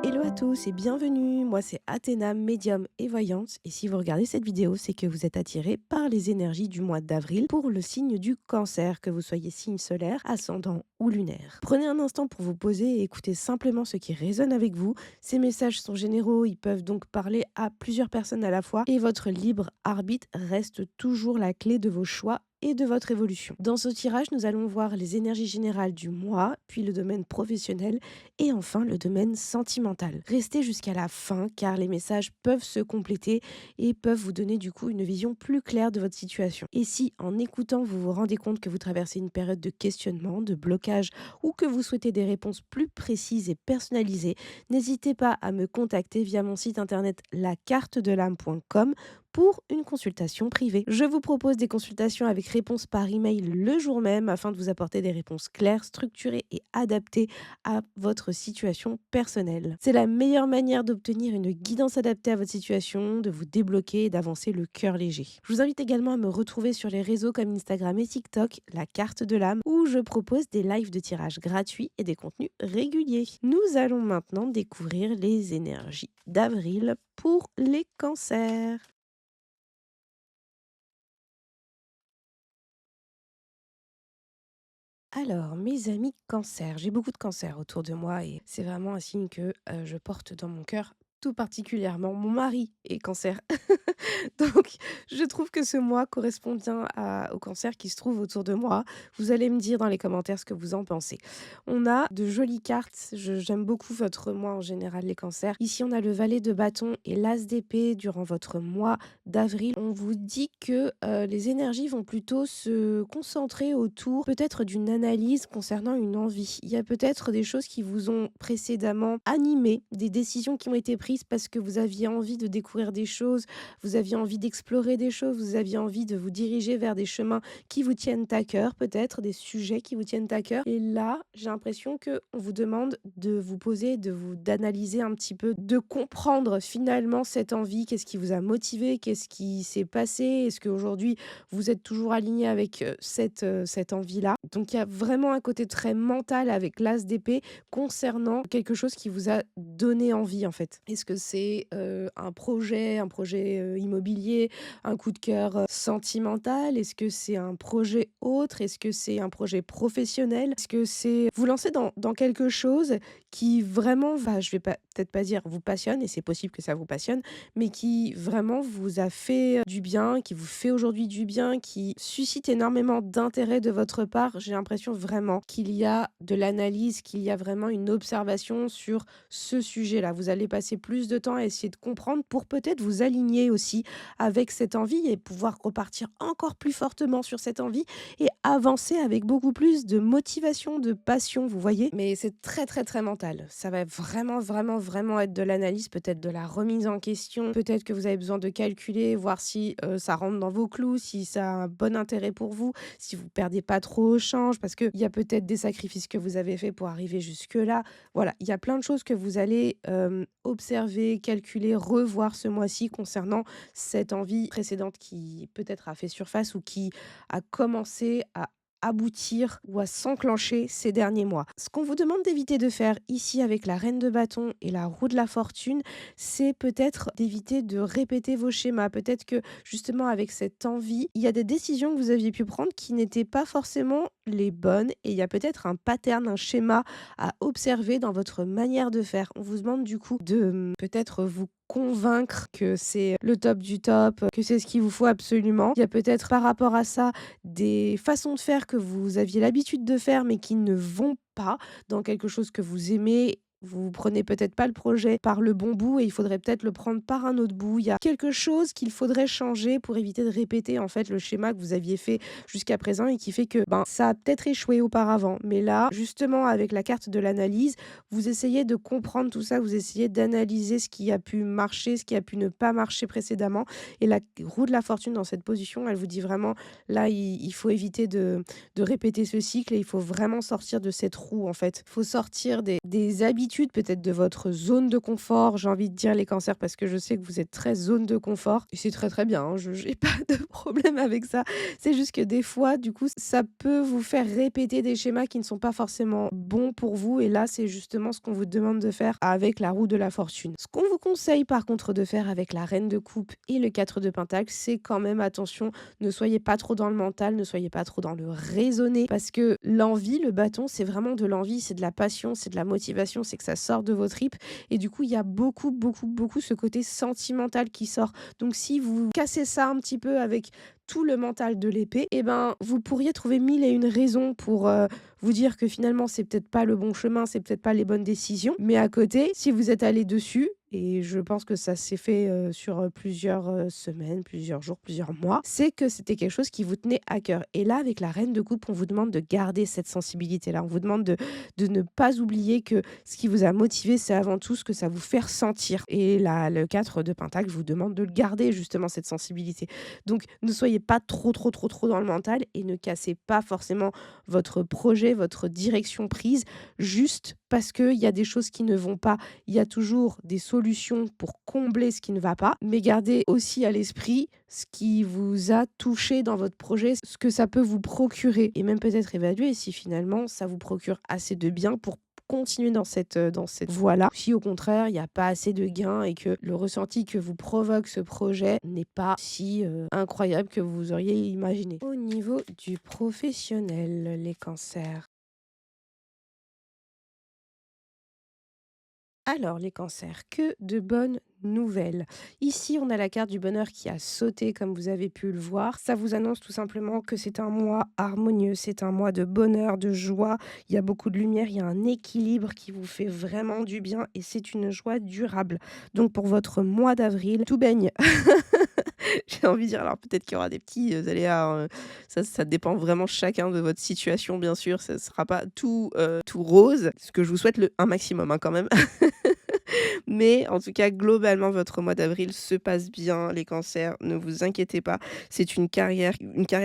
Hello à tous et bienvenue, moi c'est Athéna, médium et voyante et si vous regardez cette vidéo c'est que vous êtes attiré par les énergies du mois d'avril pour le signe du cancer, que vous soyez signe solaire, ascendant ou lunaire. Prenez un instant pour vous poser et écoutez simplement ce qui résonne avec vous. Ces messages sont généraux, ils peuvent donc parler à plusieurs personnes à la fois et votre libre arbitre reste toujours la clé de vos choix et de votre évolution. Dans ce tirage, nous allons voir les énergies générales du mois, puis le domaine professionnel et enfin le domaine sentimental. Restez jusqu'à la fin car les messages peuvent se compléter et peuvent vous donner du coup une vision plus claire de votre situation. Et si en écoutant vous vous rendez compte que vous traversez une période de questionnement, de blocage ou que vous souhaitez des réponses plus précises et personnalisées, n'hésitez pas à me contacter via mon site internet lacartedelame.com pour une consultation privée. Je vous propose des consultations avec réponse par email le jour même afin de vous apporter des réponses claires, structurées et adaptées à votre situation personnelle. C'est la meilleure manière d'obtenir une guidance adaptée à votre situation, de vous débloquer et d'avancer le cœur léger. Je vous invite également à me retrouver sur les réseaux comme Instagram et TikTok, la carte de l'âme, où je propose des lives de tirage gratuits et des contenus réguliers. Nous allons maintenant découvrir les énergies d'avril pour les cancers. Alors, mes amis cancers, j'ai beaucoup de cancers autour de moi et c'est vraiment un signe que je porte dans mon cœur tout particulièrement. Mon mari est cancer. Donc, je trouve que ce mois correspond bien au cancer qui se trouve autour de moi. Vous allez me dire dans les commentaires ce que vous en pensez. On a de jolies cartes. J'aime beaucoup votre mois en général, les cancers. Ici, on a le valet de bâton et l'as d'épée durant votre mois d'avril. On vous dit que les énergies vont plutôt se concentrer autour peut-être d'une analyse concernant une envie. Il y a peut-être des choses qui vous ont précédemment animé, des décisions qui ont été prises parce que vous aviez envie de découvrir des choses, vous aviez envie d'explorer des choses, vous aviez envie de vous diriger vers des chemins qui vous tiennent à cœur, peut-être des sujets qui vous tiennent à cœur. Et là, j'ai l'impression que on vous demande de vous poser, d'analyser un petit peu, de comprendre finalement cette envie, qu'est-ce qui vous a motivé, qu'est-ce qui s'est passé, est-ce qu'aujourd'hui vous êtes toujours aligné avec cette envie-là. Donc il y a vraiment un côté très mental avec l'as d'épée concernant quelque chose qui vous a donné envie en fait. Est-ce que c'est un projet immobilier, un coup de cœur sentimental? Est-ce que c'est un projet autre? Est-ce que c'est un projet professionnel? Est-ce que c'est vous lancer dans quelque chose qui vraiment va, je vais pas peut-être pas dire vous passionne, et c'est possible que ça vous passionne, mais qui vraiment vous a fait du bien, qui vous fait aujourd'hui du bien, qui suscite énormément d'intérêt de votre part. J'ai l'impression vraiment qu'il y a de l'analyse, qu'il y a vraiment une observation sur ce sujet-là. Vous allez passer plus de temps à essayer de comprendre pour peut-être vous aligner aussi avec cette envie et pouvoir repartir encore plus fortement sur cette envie et avancer avec beaucoup plus de motivation, de passion, vous voyez? Mais c'est très, très, très mental. Ça va vraiment, vraiment, vraiment être de l'analyse, peut-être de la remise en question, peut-être que vous avez besoin de calculer, voir si ça rentre dans vos clous, si ça a un bon intérêt pour vous, si vous perdez pas trop au change, parce qu'il y a peut-être des sacrifices que vous avez faits pour arriver jusque-là. Voilà, il y a plein de choses que vous allez observer, calculer, revoir ce mois-ci concernant cette envie précédente qui peut-être a fait surface ou qui a commencé à aboutir ou à s'enclencher ces derniers mois. Ce qu'on vous demande d'éviter de faire ici avec la reine de bâton et la roue de la fortune, c'est peut-être d'éviter de répéter vos schémas. Peut-être que justement avec cette envie, il y a des décisions que vous aviez pu prendre qui n'étaient pas forcément les bonnes et il y a peut-être un pattern, un schéma à observer dans votre manière de faire. On vous demande du coup de peut-être vous convaincre que c'est le top du top, que c'est ce qu'il vous faut absolument. Il y a peut-être par rapport à ça des façons de faire que vous aviez l'habitude de faire mais qui ne vont pas dans quelque chose que vous aimez. Vous prenez peut-être pas le projet par le bon bout et il faudrait peut-être le prendre par un autre bout. Il y a quelque chose qu'il faudrait changer pour éviter de répéter en fait le schéma que vous aviez fait jusqu'à présent et qui fait que ben ça a peut-être échoué auparavant. Mais là, justement avec la carte de l'analyse, vous essayez de comprendre tout ça, vous essayez d'analyser ce qui a pu marcher, ce qui a pu ne pas marcher précédemment. Et la roue de la fortune dans cette position, elle vous dit vraiment, là, il faut éviter de répéter ce cycle et il faut vraiment sortir de cette roue, en fait. Il faut sortir des habitudes habitudes, peut-être de votre zone de confort, j'ai envie de dire les cancers, parce que je sais que vous êtes très zone de confort et c'est très, très bien, hein, je j'ai pas de problème avec ça. C'est juste que des fois, du coup, ça peut vous faire répéter des schémas qui ne sont pas forcément bons pour vous et là, c'est justement ce qu'on vous demande de faire avec la roue de la fortune. Ce qu'on vous conseille par contre de faire avec la reine de coupe et le 4 de pentacle, c'est quand même attention, ne soyez pas trop dans le mental, ne soyez pas trop dans le raisonner parce que l'envie, le bâton, c'est vraiment de l'envie, c'est de la passion, c'est de la motivation, c'est que ça sort de vos tripes et du coup, il y a beaucoup, beaucoup, beaucoup ce côté sentimental qui sort. Donc si vous cassez ça un petit peu avec tout le mental de l'épée, et ben, vous pourriez trouver mille et une raisons pour, vous dire que finalement c'est peut-être pas le bon chemin, c'est peut-être pas les bonnes décisions. Mais à côté, si vous êtes allé dessus et je pense que ça s'est fait, sur, plusieurs, semaines, plusieurs jours, plusieurs mois, c'est que c'était quelque chose qui vous tenait à cœur. Et là, avec la reine de coupe, on vous demande de garder cette sensibilité-là. On vous demande de ne pas oublier que ce qui vous a motivé, c'est avant tout ce que ça vous fait ressentir. Et là, le 4 de pentacle vous demande de le garder justement cette sensibilité. Donc ne soyez pas trop, trop, trop, trop dans le mental et ne cassez pas forcément votre projet, votre direction prise, juste parce qu'il y a des choses qui ne vont pas. Il y a toujours des solutions pour combler ce qui ne va pas, mais gardez aussi à l'esprit ce qui vous a touché dans votre projet, ce que ça peut vous procurer et même peut-être évaluer si finalement ça vous procure assez de bien pour continuer dans cette voie-là. Si au contraire, il n'y a pas assez de gains et que le ressenti que vous provoque ce projet n'est pas si incroyable que vous auriez imaginé. Au niveau du professionnel, les cancers. Alors, les cancers, que de bonnes nouvelles. Ici, on a la carte du bonheur qui a sauté, comme vous avez pu le voir. Ça vous annonce tout simplement que c'est un mois harmonieux, c'est un mois de bonheur, de joie. Il y a beaucoup de lumière, il y a un équilibre qui vous fait vraiment du bien et c'est une joie durable. Donc, pour votre mois d'avril, tout baigne. J'ai envie de dire, alors peut-être qu'il y aura des petits aléas, ça dépend vraiment chacun de votre situation, bien sûr. Ça ne sera pas tout, tout rose, ce que je vous souhaite un maximum hein, quand même. Mais en tout cas, globalement, votre mois d'avril se passe bien, les cancers, ne vous inquiétez pas. C'est une carrière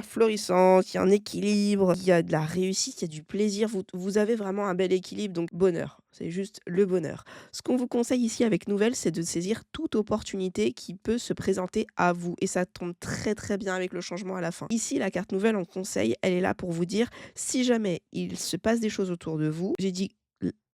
florissante, il y a un équilibre, il y a de la réussite, il y a du plaisir. Vous avez vraiment un bel équilibre, donc bonheur. C'est juste le bonheur. Ce qu'on vous conseille ici avec Nouvelle, c'est de saisir toute opportunité qui peut se présenter à vous. Et ça tombe très très bien avec le changement à la fin. Ici, la carte Nouvelle en conseil, elle est là pour vous dire si jamais il se passe des choses autour de vous. J'ai dit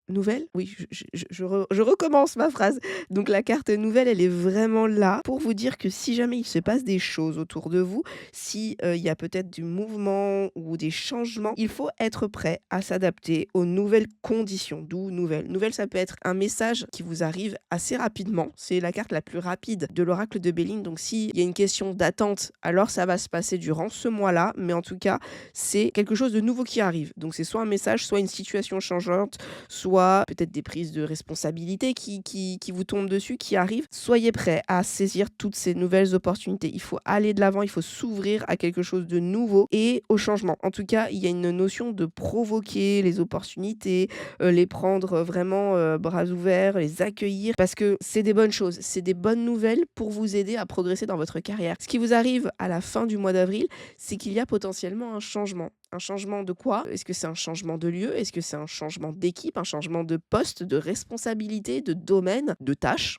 nouvelle? Oui, je recommence ma phrase. Donc la carte nouvelle, elle est vraiment là pour vous dire que si jamais il se passe des choses autour de vous, si, il y a peut-être du mouvement ou des changements, il faut être prêt à s'adapter aux nouvelles conditions, d'où nouvelle. Nouvelle, ça peut être un message qui vous arrive assez rapidement. C'est la carte la plus rapide de l'oracle de Béline. Donc s'il y a une question d'attente, alors ça va se passer durant ce mois-là. Mais en tout cas, c'est quelque chose de nouveau qui arrive. Donc c'est soit un message, soit une situation changeante, soit peut-être des prises de responsabilité qui vous tombent dessus, qui arrivent. Soyez prêts à saisir toutes ces nouvelles opportunités. Il faut aller de l'avant, il faut s'ouvrir à quelque chose de nouveau et au changement. En tout cas, il y a une notion de provoquer les opportunités, les prendre vraiment bras ouverts, les accueillir, parce que c'est des bonnes choses, c'est des bonnes nouvelles pour vous aider à progresser dans votre carrière. Ce qui vous arrive à la fin du mois d'avril, c'est qu'il y a potentiellement un changement. Un changement de quoi? Est-ce que c'est un changement de lieu? Est-ce que c'est un changement d'équipe? Un changement de poste, de responsabilité, de domaine, de tâche?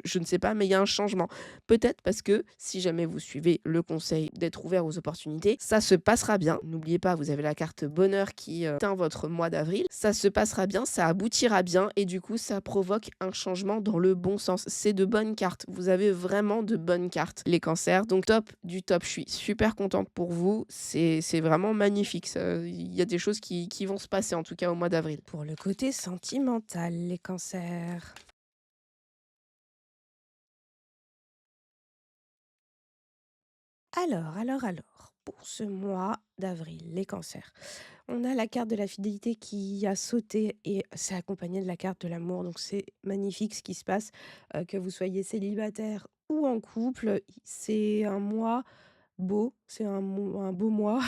Je ne sais pas, mais il y a un changement. Peut-être parce que si jamais vous suivez le conseil d'être ouvert aux opportunités, ça se passera bien. N'oubliez pas, vous avez la carte bonheur qui teint votre mois d'avril. Ça se passera bien, ça aboutira bien et du coup, ça provoque un changement dans le bon sens. C'est de bonnes cartes. Vous avez vraiment de bonnes cartes, les cancers. Donc top du top. Je suis super contente pour vous. C'est vraiment magnifique. Il y a des choses qui vont se passer en tout cas au mois d'avril. Pour le côté sentimental, les cancers. Alors, pour ce mois d'avril, les cancers, on a la carte de la fidélité qui a sauté et c'est accompagné de la carte de l'amour. Donc c'est magnifique ce qui se passe, que vous soyez célibataire ou en couple. C'est un mois beau, c'est un beau mois.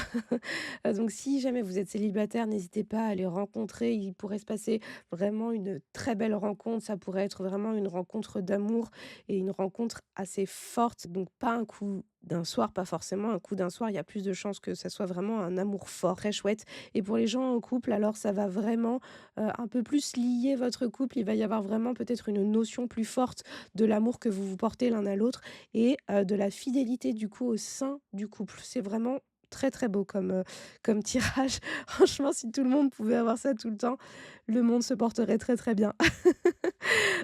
Donc si jamais vous êtes célibataire, n'hésitez pas à les rencontrer. Il pourrait se passer vraiment une très belle rencontre. Ça pourrait être vraiment une rencontre d'amour et une rencontre assez forte. Donc pas un coup d'un soir, pas forcément un coup d'un soir. Il y a plus de chances que ça soit vraiment un amour fort, très chouette. Et pour les gens en couple, alors ça va vraiment un peu plus lier votre couple. Il va y avoir vraiment peut-être une notion plus forte de l'amour que vous vous portez l'un à l'autre et de la fidélité du coup au sein du couple. C'est vraiment très, très beau comme tirage. Franchement, si tout le monde pouvait avoir ça tout le temps, le monde se porterait très, très bien.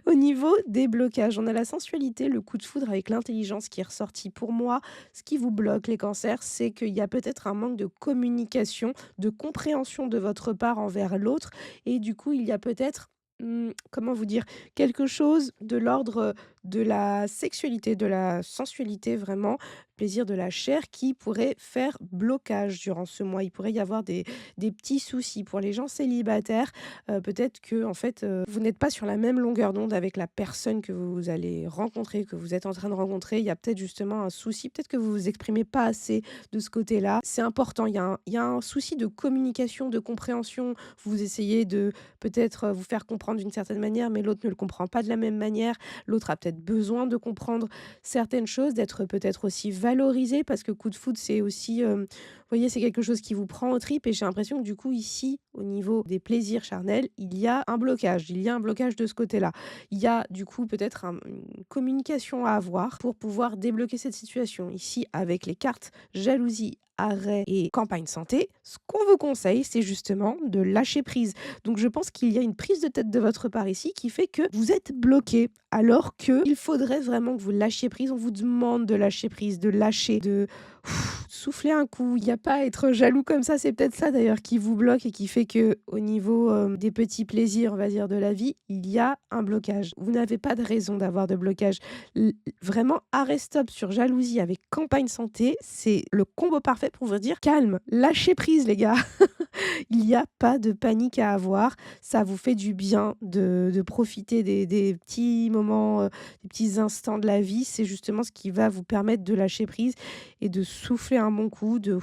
Au niveau des blocages, on a la sensualité, le coup de foudre avec l'intelligence qui est ressorti. Pour moi, ce qui vous bloque, les cancers, c'est qu'il y a peut-être un manque de communication, de compréhension de votre part envers l'autre et du coup, il y a peut-être, comment vous dire? Quelque chose de l'ordre, de la sexualité, de la sensualité vraiment, plaisir de la chair qui pourrait faire blocage durant ce mois. Il pourrait y avoir des petits soucis. Pour les gens célibataires, peut-être que en fait, vous n'êtes pas sur la même longueur d'onde avec la personne que vous allez rencontrer, que vous êtes en train de rencontrer. Il y a peut-être justement un souci, peut-être que vous vous exprimez pas assez de ce côté-là. C'est important, il y a un souci de communication, de compréhension. Vous essayez de peut-être, vous faire comprendre d'une certaine manière, mais l'autre ne le comprend pas de la même manière. L'autre a peut-être besoin de comprendre certaines choses, d'être peut-être aussi valorisé parce que coup de foudre, c'est aussi, vous voyez, c'est quelque chose qui vous prend aux tripes et j'ai l'impression que du coup ici, au niveau des plaisirs charnels, il y a un blocage. Il y a un blocage de ce côté-là. Il y a du coup peut-être une communication à avoir pour pouvoir débloquer cette situation. Ici, avec les cartes jalousie, arrêt et campagne santé, ce qu'on vous conseille, c'est justement de lâcher prise. Donc je pense qu'il y a une prise de tête de votre part ici qui fait que vous êtes bloqué alors que il faudrait vraiment que vous lâchiez prise. On vous demande de lâcher prise, de lâcher, de souffler un coup. Il y a pas à être jaloux comme ça. C'est peut-être ça d'ailleurs qui vous bloque et qui fait que au niveau, des petits plaisirs, on va dire, de la vie, il y a un blocage. Vous n'avez pas de raison d'avoir de blocage. Vraiment arrêt stop sur jalousie avec campagne santé, c'est le combo parfait pour vous dire: «Calme, lâchez prise les gars». Il y a pas de panique à avoir. Ça vous fait du bien de profiter des petits moments, des petits instants de la vie. C'est justement ce qui va vous permettre de lâcher prise et de souffler un bon coup, de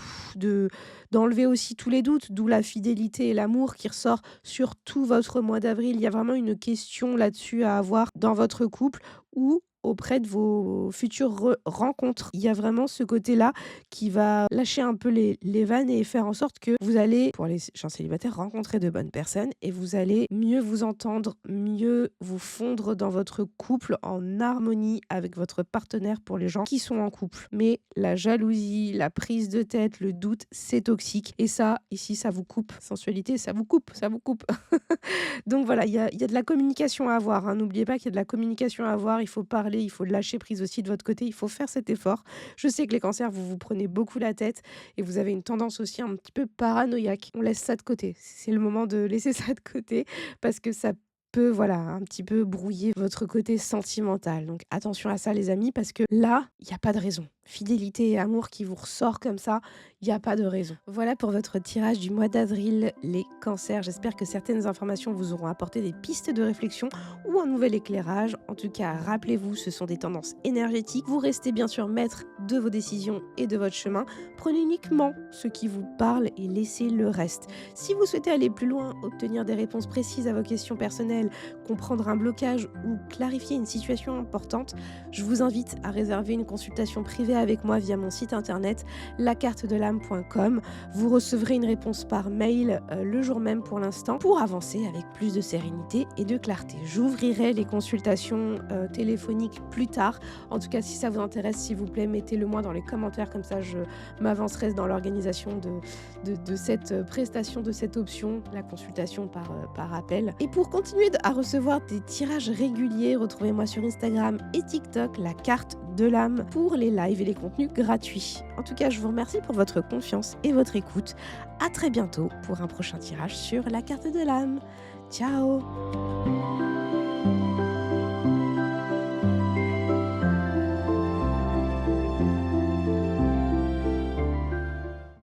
d'enlever aussi tous les doutes, d'où la fidélité et l'amour qui ressort sur tout votre mois d'avril. Il y a vraiment une question là-dessus à avoir dans votre couple ou auprès de vos futures rencontres. Il y a vraiment ce côté-là qui va lâcher un peu les vannes et faire en sorte que vous allez, pour les gens célibataires, rencontrer de bonnes personnes et vous allez mieux vous entendre, mieux vous fondre dans votre couple en harmonie avec votre partenaire pour les gens qui sont en couple. Mais la jalousie, la prise de tête, le doute, c'est toxique. Et ça, ici, ça vous coupe. Sensualité, ça vous coupe, ça vous coupe. Donc voilà, il y a de la communication à avoir, hein. N'oubliez pas qu'il y a de la communication à avoir. Il faut parler, il faut lâcher prise aussi de votre côté. Il faut faire cet effort. Je sais que les cancers, vous vous prenez beaucoup la tête et vous avez une tendance aussi un petit peu paranoïaque. On laisse ça de côté. C'est le moment de laisser ça de côté parce que ça peut, voilà, un petit peu brouiller votre côté sentimental. Donc attention à ça, les amis, parce que là, il y a pas de raison. Fidélité et amour qui vous ressort comme ça, il y a pas de raison. Voilà pour votre tirage du mois d'avril, les cancers. J'espère que certaines informations vous auront apporté des pistes de réflexion ou un nouvel éclairage. En tout cas, rappelez-vous, ce sont des tendances énergétiques. Vous restez bien sûr maître de vos décisions et de votre chemin. Prenez uniquement ce qui vous parle et laissez le reste. Si vous souhaitez aller plus loin, obtenir des réponses précises à vos questions personnelles, comprendre un blocage ou clarifier une situation importante, je vous invite à réserver une consultation privée avec moi via mon site internet lacartedelame.com. Vous recevrez une réponse par mail le jour même pour l'instant pour avancer avec plus de sérénité et de clarté. J'ouvrirai les consultations téléphoniques plus tard. En tout cas, si ça vous intéresse, s'il vous plaît, mettez-le moi dans les commentaires, comme ça je m'avancerai dans l'organisation de cette prestation, de cette option, la consultation par appel. Et pour continuer à recevoir des tirages réguliers, retrouvez-moi sur Instagram et TikTok, la carte de l'âme, pour les lives et les contenus gratuits. En tout cas, je vous remercie pour votre confiance et votre écoute. À très bientôt pour un prochain tirage sur la carte de l'âme. Ciao!